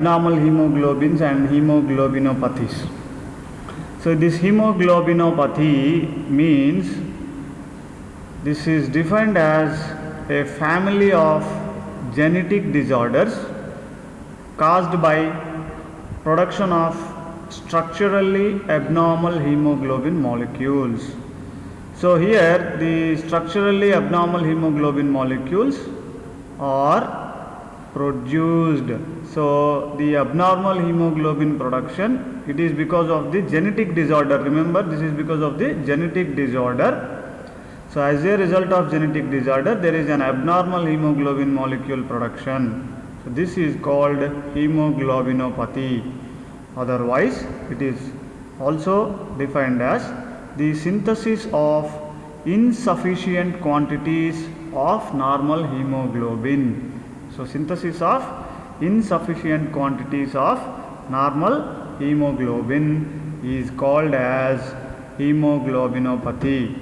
abnormal hemoglobins and hemoglobinopathies. So this hemoglobinopathy means this is defined as a family of genetic disorders caused by production of structurally abnormal hemoglobin molecules. So here the structurally abnormal hemoglobin molecules are produced. So the abnormal hemoglobin production, it is because of the genetic disorder. Remember, this is because of the genetic disorder. So as a result of genetic disorder, there is an abnormal hemoglobin molecule production. So this is called hemoglobinopathy. Otherwise, it is also defined as the synthesis of insufficient quantities of normal hemoglobin. So synthesis of insufficient quantities of normal hemoglobin is called as hemoglobinopathy.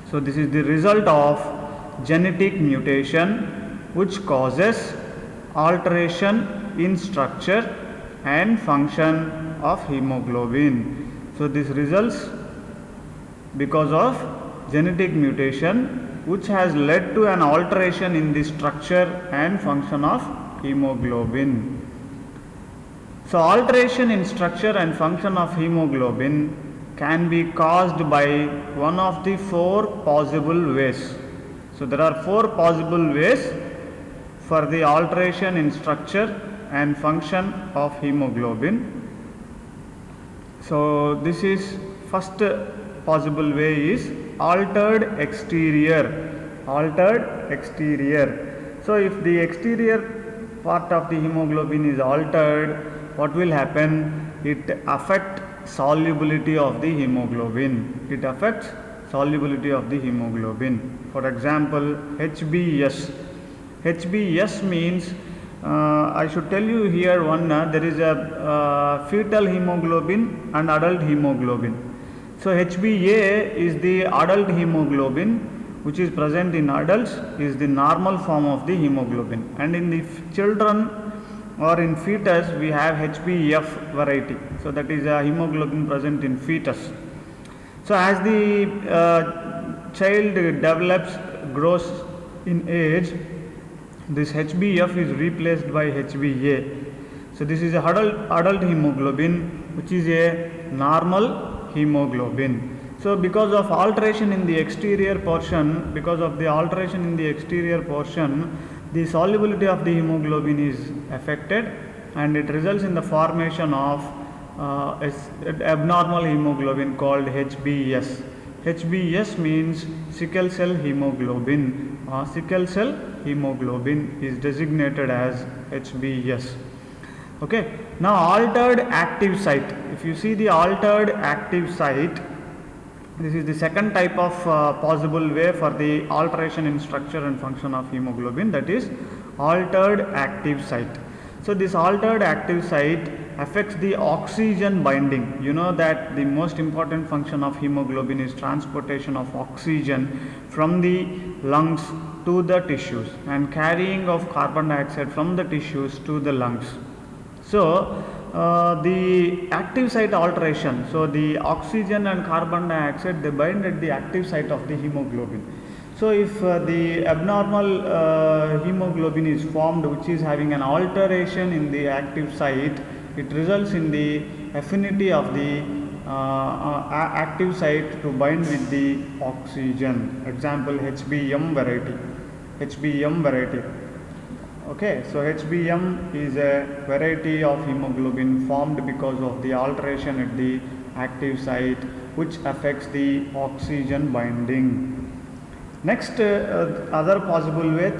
So this is the result of genetic mutation which causes alteration in structure and function of hemoglobin. So this results because of genetic mutation which has led to an alteration in the structure and function of hemoglobin. So alteration in structure and function of hemoglobin can be caused by one of the four possible ways. So there are four possible ways for the alteration in structure and function of hemoglobin. So this is first possible way is altered exterior. So if the exterior part of the hemoglobin is altered, what will happen? It affects solubility of the hemoglobin. For example, HbS. HbS means I should tell you here there is a fetal hemoglobin and adult hemoglobin. So HbA is the adult hemoglobin which is present in adults, is the normal form of the hemoglobin, and in the children or in fetus we have HbF variety. So that is a hemoglobin present in fetus. So as the child develops, grows in age, this HbF is replaced by HbA. So this is a adult hemoglobin which is a normal hemoglobin. So because of alteration in the exterior portion, the solubility of the hemoglobin is affected and it results in the formation of abnormal hemoglobin called HbS. HbS means sickle cell hemoglobin. Sickle cell hemoglobin is designated as HbS. Okay. Now altered active site. If you see the altered active site, this is the second type of possible way for the alteration in structure and function of hemoglobin, that is altered active site. So this altered active site affects the oxygen binding. You know that the most important function of hemoglobin is transportation of oxygen from the lungs to the tissues and carrying of carbon dioxide from the tissues to the lungs. So the active site alteration, so the oxygen and carbon dioxide, they bind at the active site of the hemoglobin. So if the abnormal hemoglobin is formed which is having an alteration in the active site, it results in the affinity of the active site to bind with the oxygen. Example, HbM variety. Okay, so HbM is a variety of hemoglobin formed because of the alteration at the active site which affects the oxygen binding. Next, third possible way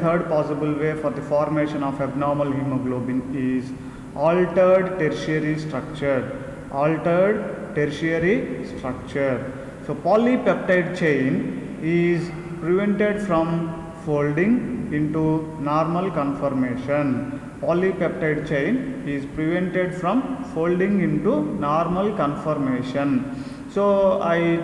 for the formation of abnormal hemoglobin is altered tertiary structure. So polypeptide chain is prevented from folding into normal conformation. Polypeptide chain is prevented from folding into normal conformation. So I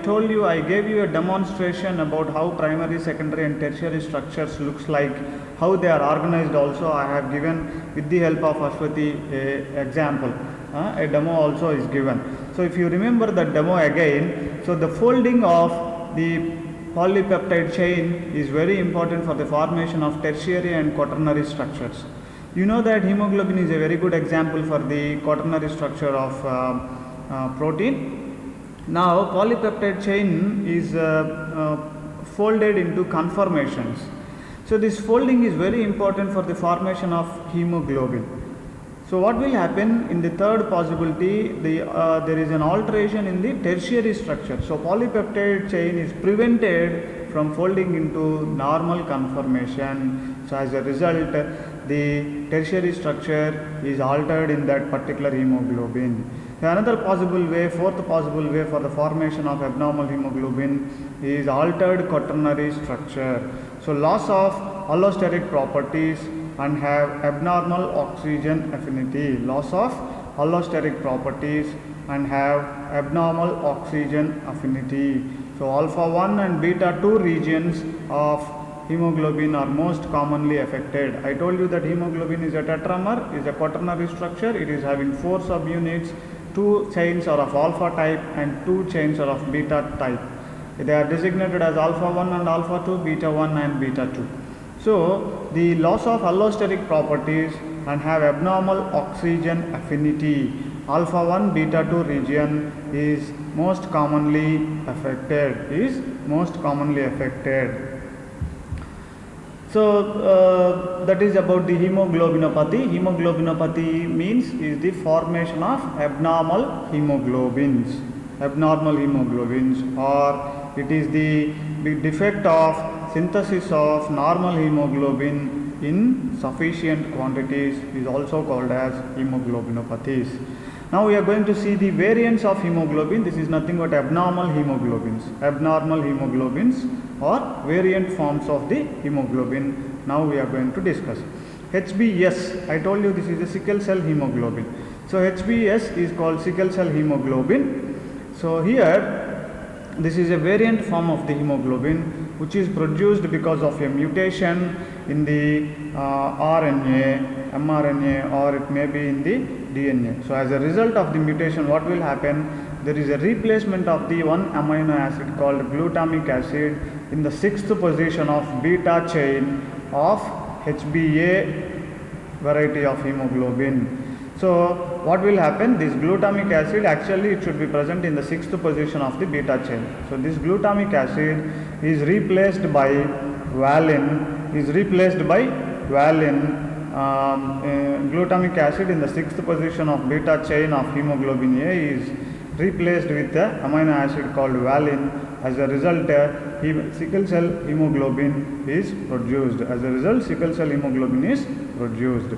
gave you a demonstration about how primary, secondary and tertiary structures looks like how they are organized also I have given with the help of Ashwati example. A demo also is given. So if you remember the demo again, so the folding of the polypeptide chain is very important for the formation of tertiary and quaternary structures. You know that hemoglobin is a very good example for the quaternary structure of protein. Now polypeptide chain is folded into conformations. So this folding is very important for the formation of hemoglobin. So what will happen in the third possibility, there is an alteration in the tertiary structure. So polypeptide chain is prevented from folding into normal conformation. So as a result, the tertiary structure is altered in that particular hemoglobin. Another possible way, fourth possible way for the formation of abnormal hemoglobin is altered quaternary structure. So loss of allosteric properties and have abnormal oxygen affinity. Loss of allosteric properties and have abnormal oxygen affinity. So alpha 1 and beta 2 regions of hemoglobin are most commonly affected. I told you that hemoglobin is a tetramer, is a quaternary structure. It is having 4 subunits. 2 chains are of alpha type and 2 chains are of beta type. They are designated as alpha 1 and alpha 2, beta 1 and beta 2. So the loss of allosteric properties and have abnormal oxygen affinity. Alpha 1 beta 2 region is most commonly affected. So that is about the hemoglobinopathy. Hemoglobinopathy means is the formation of abnormal hemoglobins, or it is the defect of synthesis of normal hemoglobin in sufficient quantities is also called as hemoglobinopathies. Now we are going to see the variants of hemoglobin. This is nothing but abnormal hemoglobins. Abnormal hemoglobins or variant forms of the hemoglobin. Now we are going to discuss. HbS, I told you this is a sickle cell hemoglobin. So HbS is called sickle cell hemoglobin. So here this is a variant form of the hemoglobin which is produced because of a mutation in the RNA, mRNA, or it may be in the DNA. So as a result of the mutation, what will happen? There is a replacement of the one amino acid called glutamic acid in the 6th position of beta chain of HbA variety of hemoglobin. So what will happen? This glutamic acid, actually it should be present in the 6th position of the beta chain. So this glutamic acid is replaced by valine. Glutamic acid in the 6th position of beta chain of hemoglobin A is replaced with the amino acid called valine. As a result, sickle cell hemoglobin is produced.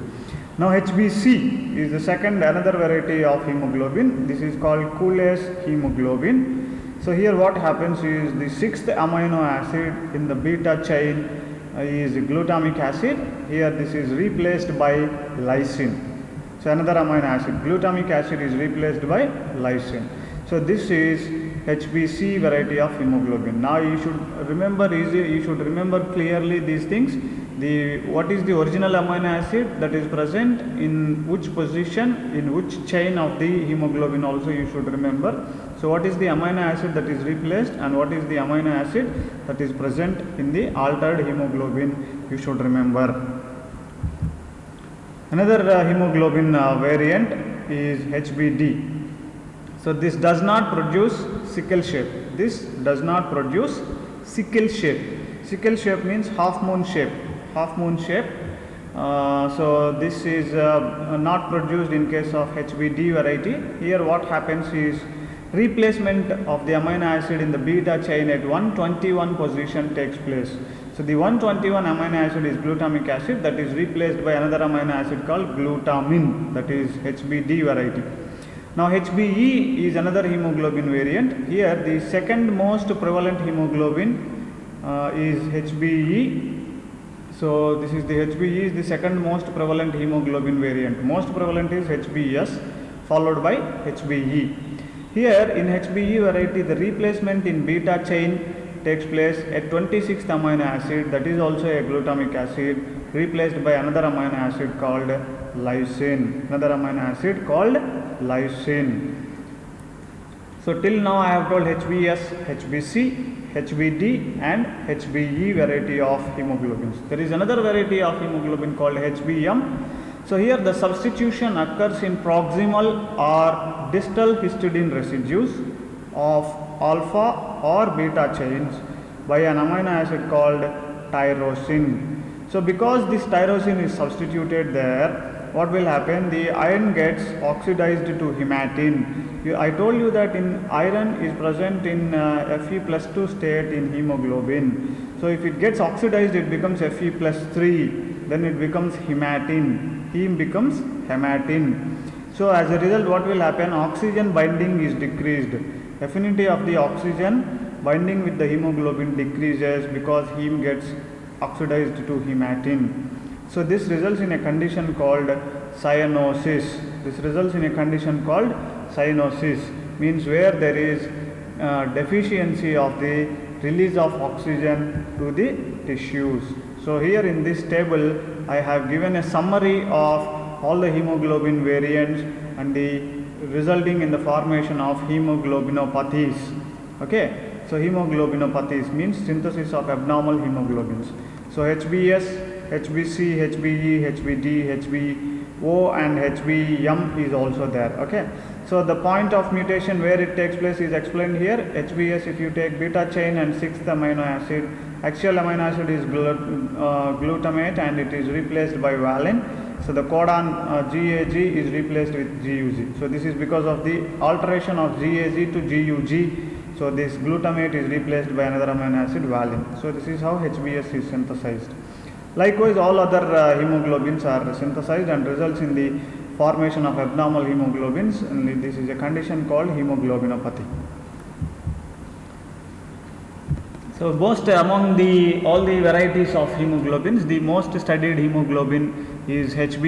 Now HbC is the second, another variety of hemoglobin. This is called Cooley's hemoglobin. So here what happens is the 6th amino acid in the beta chain is glutamic acid. Here this is replaced by lysine. So another amino acid, glutamic acid, is replaced by lysine. So this is HbC variety of hemoglobin. Now you should remember clearly these things. What is the original amino acid that is present in which position, in which chain of the hemoglobin also you should remember. So what is the amino acid that is replaced and what is the amino acid that is present in the altered hemoglobin, you should remember. Another hemoglobin variant is HbD. So this does not produce sickle shape. Sickle shape means half moon shape. So this is not produced in case of HbD variety. Here what happens is replacement of the amino acid in the beta chain at 121 position takes place. So the 121 amino acid is glutamic acid, that is replaced by another amino acid called glutamine, that is HbD variety. Now HbE is another hemoglobin variant. Here the second most prevalent hemoglobin is HbE. So this is the HbE is the second most prevalent hemoglobin variant. Most prevalent is HbS followed by HbE. Here in HbE variety the replacement in beta chain takes place at 26th amino acid, that is also a glutamic acid, replaced by another amino acid called lysine. Another amino acid called lysine. So till now I have told HbS, HbC, HbD and HbE variety of hemoglobins. There is another variety of hemoglobin called HbM. So here the substitution occurs in proximal or distal histidine residues of alpha or beta chains by an amino acid called tyrosine. So because this tyrosine is substituted there, what will happen? The iron gets oxidized to hematine. I told you that iron is present in Fe+2 state in hemoglobin. So if it gets oxidized, it becomes Fe+3, then it becomes hematine. Heme becomes hematine. So as a result, what will happen? Oxygen binding is decreased. Affinity of the oxygen binding with the hemoglobin decreases because heme gets oxidized to hematine. So this results in a condition called cyanosis. This results in a condition called cyanosis, means where there is deficiency of the release of oxygen to the tissues. So here in this table I have given a summary of all the hemoglobin variants and the resulting in the formation of hemoglobinopathies. Okay, so hemoglobinopathies means synthesis of abnormal hemoglobins. So HbS, HbC, Hbe, Hbd, Hbo and Hbm is also there. Okay, so the point of mutation where it takes place is explained here. HbS, if you take beta chain and 6th amino acid, axial amino acid is glutamate and it is replaced by valine. So the codon GAG is replaced with GUG. So this is because of the alteration of GAG to GUG. So this glutamate is replaced by another amino acid valine. So this is how HbS is synthesized. Likewise, all other hemoglobins are synthesized and results in the formation of abnormal hemoglobins, and this is a condition called hemoglobinopathy. So most among all the varieties of hemoglobins, the most studied hemoglobin is Hb.